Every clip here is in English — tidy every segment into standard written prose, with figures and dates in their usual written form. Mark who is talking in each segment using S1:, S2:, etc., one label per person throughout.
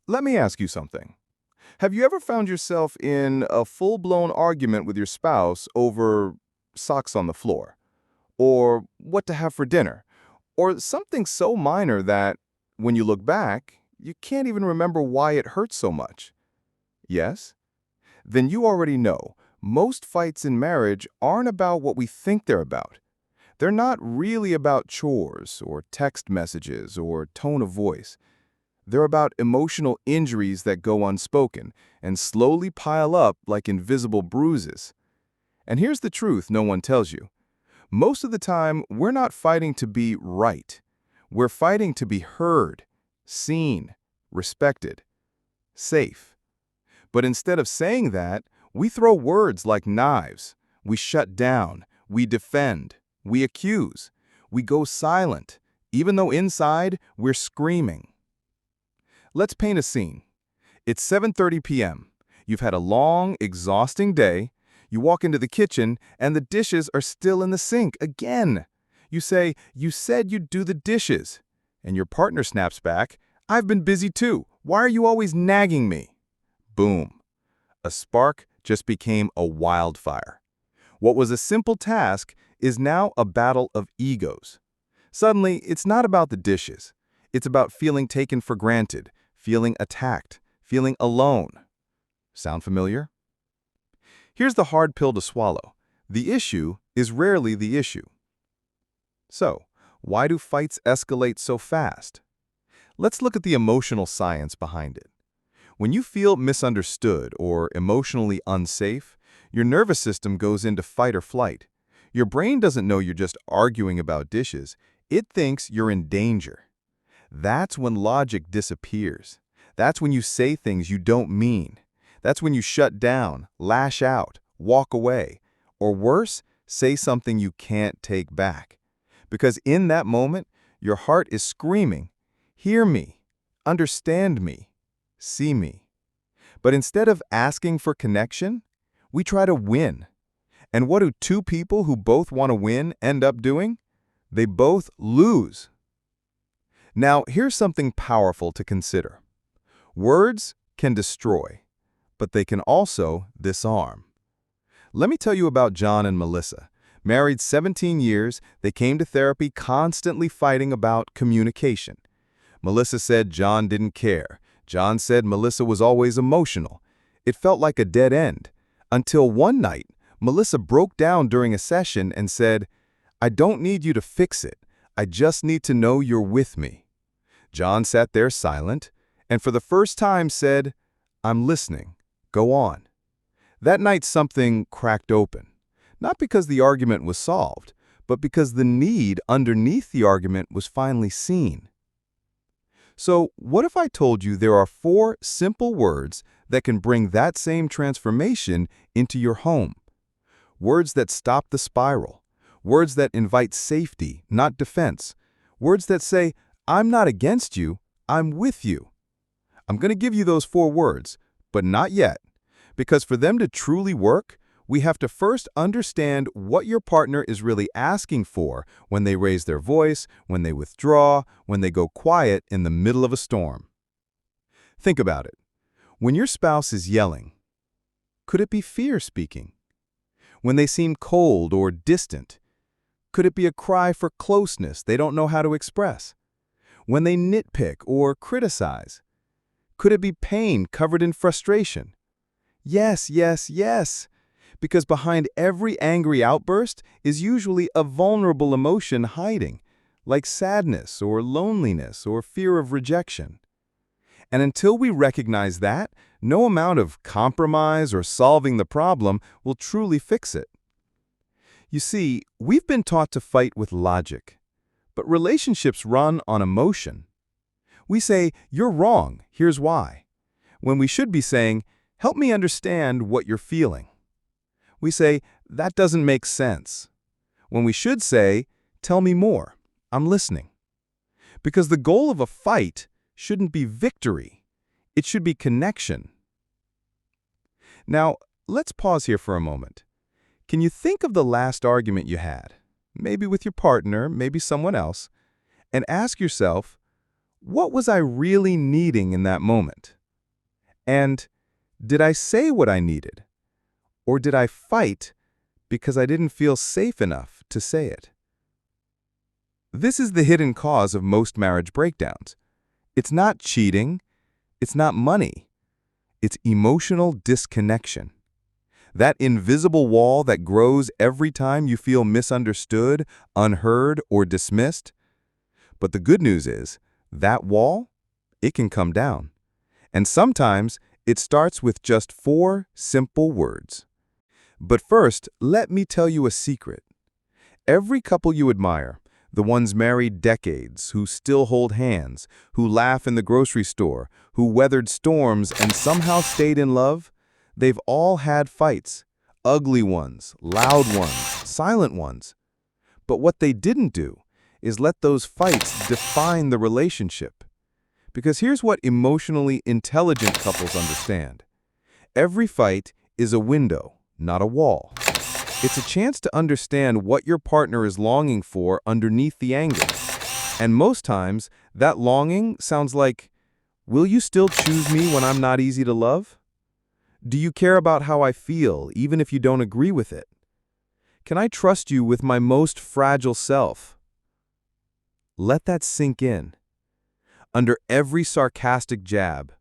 S1: Let me ask you something. Have you ever found yourself in a full-blown argument with your spouse over socks on the floor, or what to have for dinner, or something so minor that, when you look back, you can't even remember why it hurt so much? Yes? Then you already know most fights in marriage aren't about what we think they're about. They're not really about chores or text messages or tone of voice. They're about emotional injuries that go unspoken and slowly pile up like invisible bruises. And here's the truth no one tells you. Most of the time, we're not fighting to be right. We're fighting to be heard, seen, respected, safe. But instead of saying that, we throw words like knives. We shut down. We defend. We accuse. We go silent, even though inside we're screaming. Let's paint a scene. It's 7:30 p.m. You've had a long, exhausting day. You walk into the kitchen, and the dishes are still in the sink again. You say, "You said you'd do the dishes." And your partner snaps back, "I've been busy too. Why are you always nagging me?" Boom. A spark just became a wildfire. What was a simple task is now a battle of egos. Suddenly, it's not about the dishes. It's about feeling taken for granted, feeling attacked, feeling alone. Sound familiar? Here's the hard pill to swallow. The issue is rarely the issue. So, why do fights escalate so fast? Let's look at the emotional science behind it. When you feel misunderstood or emotionally unsafe, your nervous system goes into fight or flight. Your brain doesn't know you're just arguing about dishes. It thinks you're in danger. That's when logic disappears. That's when you say things you don't mean. That's when you shut down, lash out, walk away, or worse, say something you can't take back. Because in that moment, your heart is screaming, "Hear me, understand me, see me." But instead of asking for connection, we try to win. And what do two people who both want to win end up doing? They both lose. Now, here's something powerful to consider. Words can destroy, but they can also disarm. Let me tell you about John and Melissa. Married 17 years, they came to therapy constantly fighting about communication. Melissa said John didn't care. John said Melissa was always emotional. It felt like a dead end. Until one night, Melissa broke down during a session and said, "I don't need you to fix it. I just need to know you're with me." John sat there silent, and for the first time said, "I'm listening. Go on." That night something cracked open. Not because the argument was solved, but because the need underneath the argument was finally seen. So, what if I told you there are 4 simple words that can bring that same transformation into your home? Words that stop the spiral. Words that invite safety, not defense. Words that say, "I'm not against you, I'm with you." I'm going to give you those 4 words, but not yet. Because for them to truly work, we have to first understand what your partner is really asking for when they raise their voice, when they withdraw, when they go quiet in the middle of a storm. Think about it. When your spouse is yelling, could it be fear speaking? When they seem cold or distant, could it be a cry for closeness they don't know how to express? When they nitpick or criticize, could it be pain covered in frustration? Yes, yes, yes. Because behind every angry outburst is usually a vulnerable emotion hiding, like sadness or loneliness or fear of rejection. And until we recognize that, no amount of compromise or solving the problem will truly fix it. You see, we've been taught to fight with logic, but relationships run on emotion. We say, "You're wrong, here's why," when we should be saying, "Help me understand what you're feeling." We say, "That doesn't make sense," when we should say, "Tell me more, I'm listening." Because the goal of a fight shouldn't be victory, it should be connection. Now, let's pause here for a moment. Can you think of the last argument you had, maybe with your partner, maybe someone else, and ask yourself, What was I really needing in that moment? And did I say what I needed? Or did I fight because I didn't feel safe enough to say it? This is the hidden cause of most marriage breakdowns. It's not cheating, it's not money, it's emotional disconnection. That invisible wall that grows every time you feel misunderstood, unheard, or dismissed. But the good news is, that wall, it can come down. And sometimes it starts with just 4 simple words. But first, let me tell you a secret. Every couple you admire, the ones married decades, who still hold hands, who laugh in the grocery store, who weathered storms and somehow stayed in love, they've all had fights. Ugly ones, loud ones, silent ones. But what they didn't do is let those fights define the relationship. Because here's what emotionally intelligent couples understand. Every fight is a window, not a wall. It's a chance to understand what your partner is longing for underneath the anger. And most times, that longing sounds like, will you still choose me when I'm not easy to love? Do you care about how I feel, even if you don't agree with it? Can I trust you with my most fragile self? Let that sink in. Under every sarcastic jab,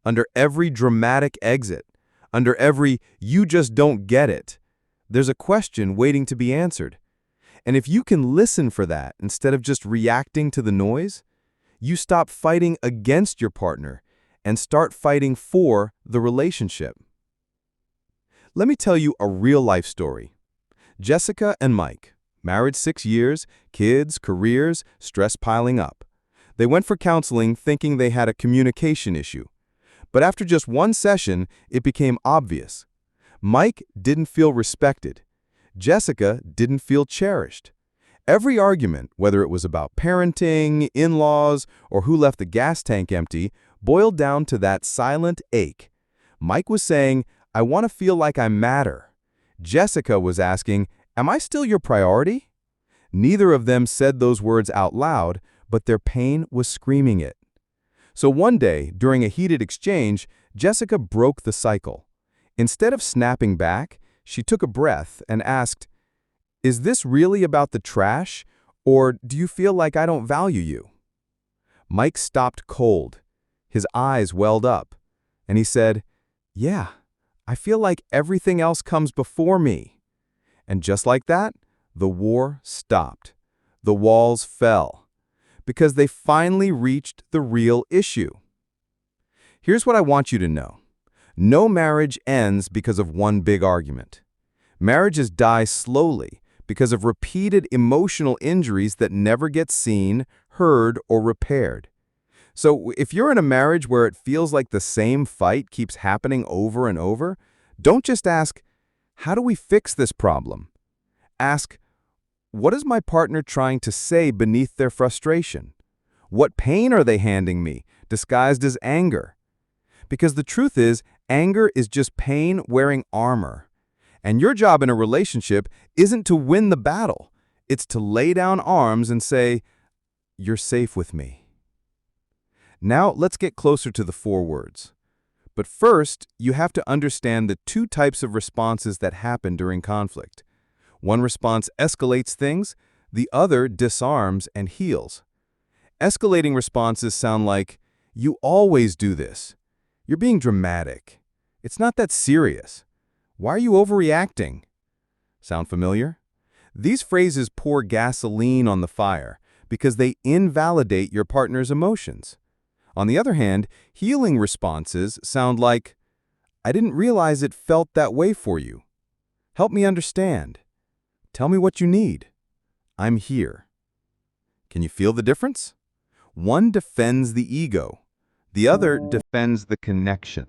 S1: under every dramatic exit, under every "you just don't get it," there's a question waiting to be answered. And if you can listen for that instead of just reacting to the noise, you stop fighting against your partner and start fighting for the relationship. Let me tell you a real-life story. Jessica and Mike, married 6 years, kids, careers, stress piling up. They went for counseling thinking they had a communication issue. But after just one session, it became obvious. Mike didn't feel respected. Jessica didn't feel cherished. Every argument, whether it was about parenting, in-laws, or who left the gas tank empty, boiled down to that silent ache. Mike was saying, "I want to feel like I matter." Jessica was asking, "Am I still your priority?" Neither of them said those words out loud, but their pain was screaming it. So one day, during a heated exchange, Jessica broke the cycle. Instead of snapping back, she took a breath and asked, "Is this really about the trash, or do you feel like I don't value you?" Mike stopped cold. His eyes welled up, and he said, "Yeah, I feel like everything else comes before me." And just like that, the war stopped. The walls fell, because they finally reached the real issue. Here's what I want you to know. No marriage ends because of one big argument. Marriages die slowly because of repeated emotional injuries that never get seen, heard, or repaired. So if you're in a marriage where it feels like the same fight keeps happening over and over, don't just ask, "How do we fix this problem?" Ask, "What is my partner trying to say beneath their frustration? What pain are they handing me, disguised as anger?" Because the truth is, anger is just pain wearing armor. And your job in a relationship isn't to win the battle. It's to lay down arms and say, "You're safe with me." Now let's get closer to the 4 words. But first, you have to understand the 2 types of responses that happen during conflict. One response escalates things, the other disarms and heals. Escalating responses sound like, "You always do this. You're being dramatic. It's not that serious. Why are you overreacting?" Sound familiar? These phrases pour gasoline on the fire because they invalidate your partner's emotions. On the other hand, healing responses sound like, "I didn't realize it felt that way for you. Help me understand. Tell me what you need. I'm here." Can you feel the difference? One defends the ego. The other defends the connection.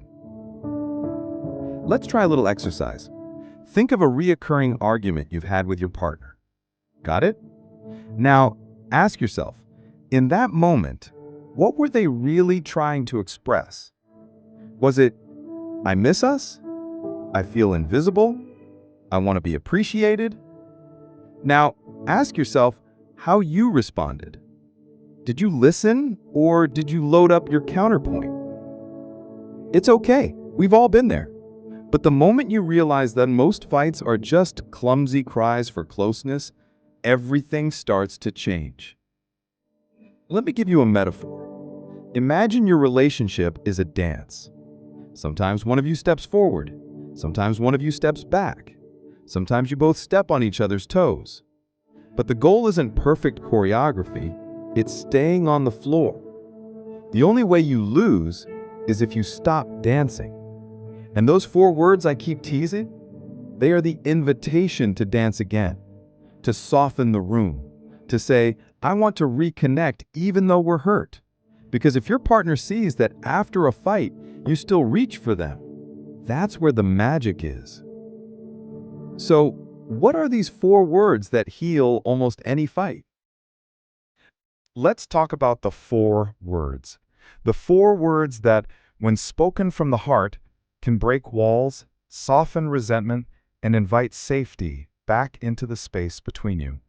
S1: Let's try a little exercise. Think of a reoccurring argument you've had with your partner. Got it? Now, ask yourself, in that moment, what were they really trying to express? Was it, "I miss us? I feel invisible? I want to be appreciated?" Now, ask yourself how you responded.
S2: Did you listen or did you load up your counterpoint? It's okay. We've all been there. But the moment you realize that most fights are just clumsy cries for closeness, everything starts to change. Let me give you a metaphor. Imagine your relationship is a dance. Sometimes one of you steps forward. Sometimes one of you steps back. Sometimes you both step on each other's toes. But the goal isn't perfect choreography, it's staying on the floor. The only way you lose is if you stop dancing. And those 4 words I keep teasing, they are the invitation to dance again, to soften the room, to say, I want to reconnect even though we're hurt. Because if your partner sees that after a fight, you still reach for them, that's where the magic is. So, what are these 4 words that heal almost any fight? Let's talk about the 4 words. The 4 words that, when spoken from the heart, can break walls, soften resentment, and invite safety back into the space between you.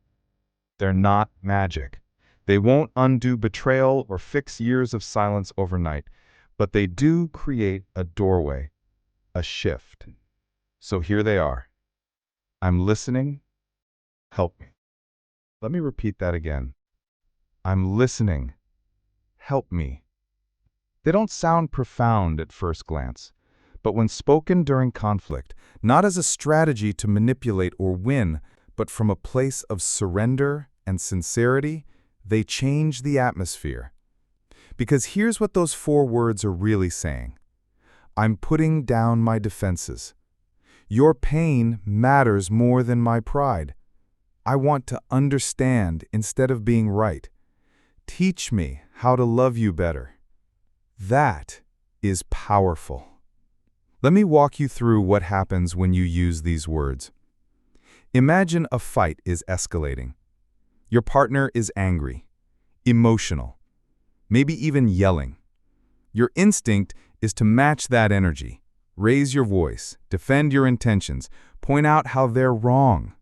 S2: They're not magic. They won't undo betrayal or fix years of silence overnight, but they do create a doorway, a shift. So here they are. I'm listening. Help me. Let me repeat that again. I'm listening. Help me. They don't sound profound at first glance, but when spoken during conflict, not as a strategy to manipulate or win, but from a place of surrender and sincerity, they change the atmosphere. Because here's what those 4 words are really saying. I'm putting down my defenses. Your pain matters more than my pride. I want to understand instead of being right. Teach me how to love you better. That is powerful. Let me walk you through what happens when you use these words. Imagine a fight is escalating. Your partner is angry, emotional, maybe even yelling. Your instinct is to match that energy. Raise your voice, defend your intentions, point out how they're wrong.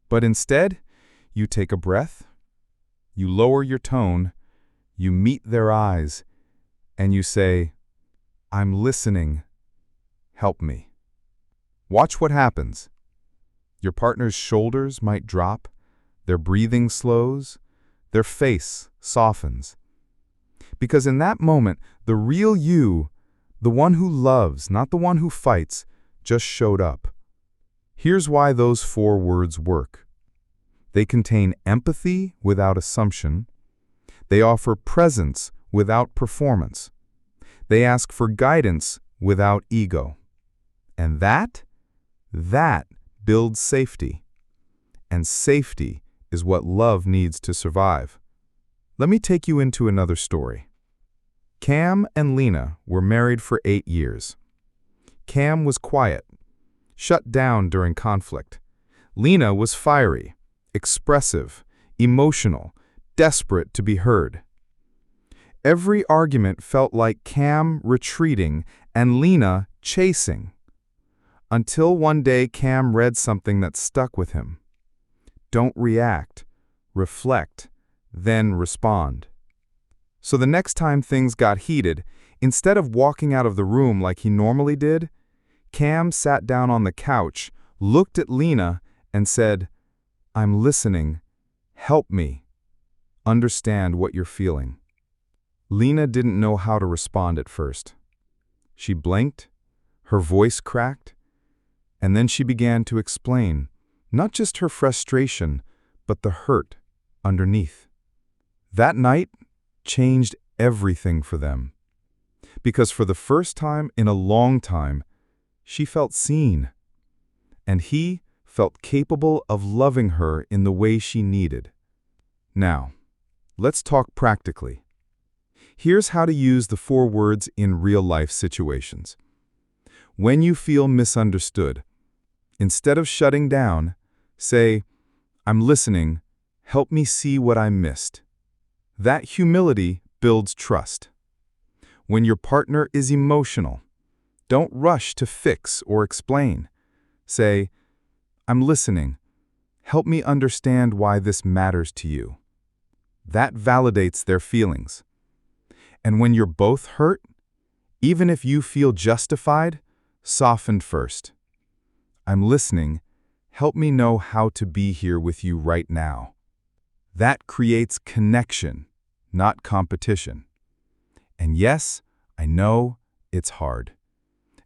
S2: But instead, you take a breath, you lower your tone, you meet their eyes, and you say, I'm listening. Help me. Watch what happens. Your partner's shoulders might drop, their breathing slows, their face softens. Because in that moment, the real you, the one who loves, not the one who fights, just showed up. Here's why those 4 words work. They contain empathy without assumption. They offer presence without performance. They ask for guidance without ego. And that builds safety. And safety is what love needs to survive. Let me take you into another story. Cam and Lena were married for 8 years. Cam was quiet, shut down during conflict. Lena was fiery, expressive, emotional, desperate to be heard. Every argument felt like Cam retreating and Lena chasing. Until one day Cam read something that stuck with him. Don't react, reflect, then respond. So the next time things got heated, instead of walking out of the room like he normally did, Cam sat down on the couch, looked at Lena, and said, I'm listening. Help me. Understand what you're feeling. Lena didn't know how to respond at first. She blinked, her voice cracked, and then she began to explain, not just her frustration, but the hurt underneath. That night changed everything for them. Because for the first time in a long time, she felt seen. And he felt capable of loving her in the way she needed. Now, let's talk practically. Here's how to use the 4 words in real-life situations. When you feel misunderstood, instead of shutting down, say, I'm listening, help me see what I missed. That humility builds trust. When your partner is emotional, don't rush to fix or explain. Say, I'm listening. Help me understand why this matters to you.
S1: That validates their feelings. And when you're both hurt, even if you feel justified, soften first. I'm listening. Help me know how to be here with you right now. That creates connection, not competition. And yes, I know it's hard,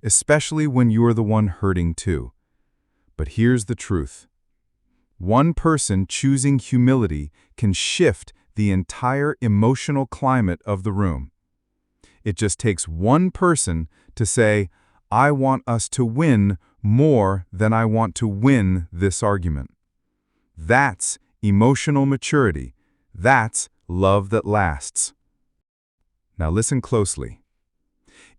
S1: especially when you're the one hurting too. But here's the truth. One person choosing humility can shift the entire emotional climate of the room. It just takes one person to say, I want us to win more than I want to win this argument. That's emotional maturity. That's love that lasts. Now listen closely.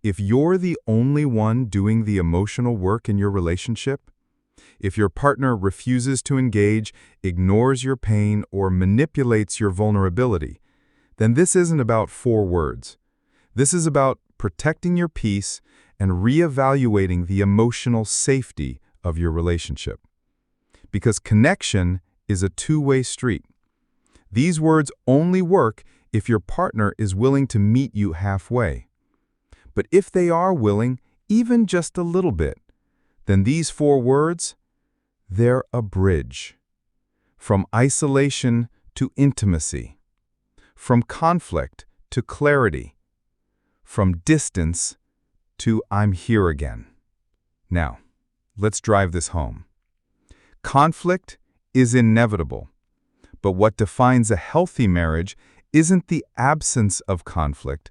S1: If you're the only one doing the emotional work in your relationship, if your partner refuses to engage, ignores your pain, or manipulates your vulnerability, then this isn't about 4 words. This is about protecting your peace and reevaluating the emotional safety of your relationship. Because connection is a two-way street. These words only work if your partner is willing to meet you halfway. But if they are willing, even just a little bit, then these 4 words, they're a bridge. From isolation to intimacy. From conflict to clarity. From distance to I'm here again. Now, let's drive this home. Conflict is inevitable, but what defines a healthy marriage isn't the absence of conflict,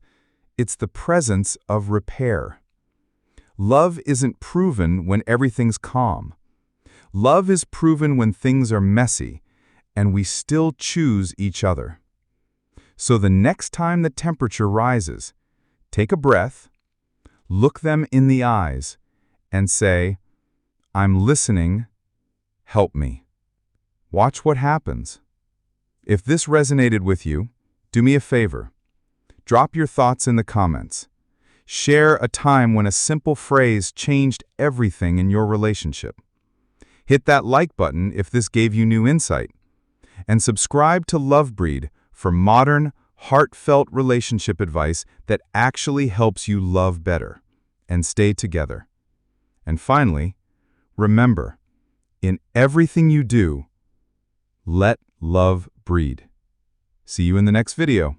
S1: it's the presence of repair. Love isn't proven when everything's calm. Love is proven when things are messy, and we still choose each other. So the next time the temperature rises, take a breath, look them in the eyes, and say, I'm listening, help me. Watch what happens. If this resonated with you, do me a favor. Drop your thoughts in the comments. Share a time when a simple phrase changed everything in your relationship. Hit that like button if this gave you new insight. And subscribe to Lovebreed for modern, heartfelt relationship advice that actually helps you love better and stay together. And finally, remember, in everything you do, let love breed. See you in the next video.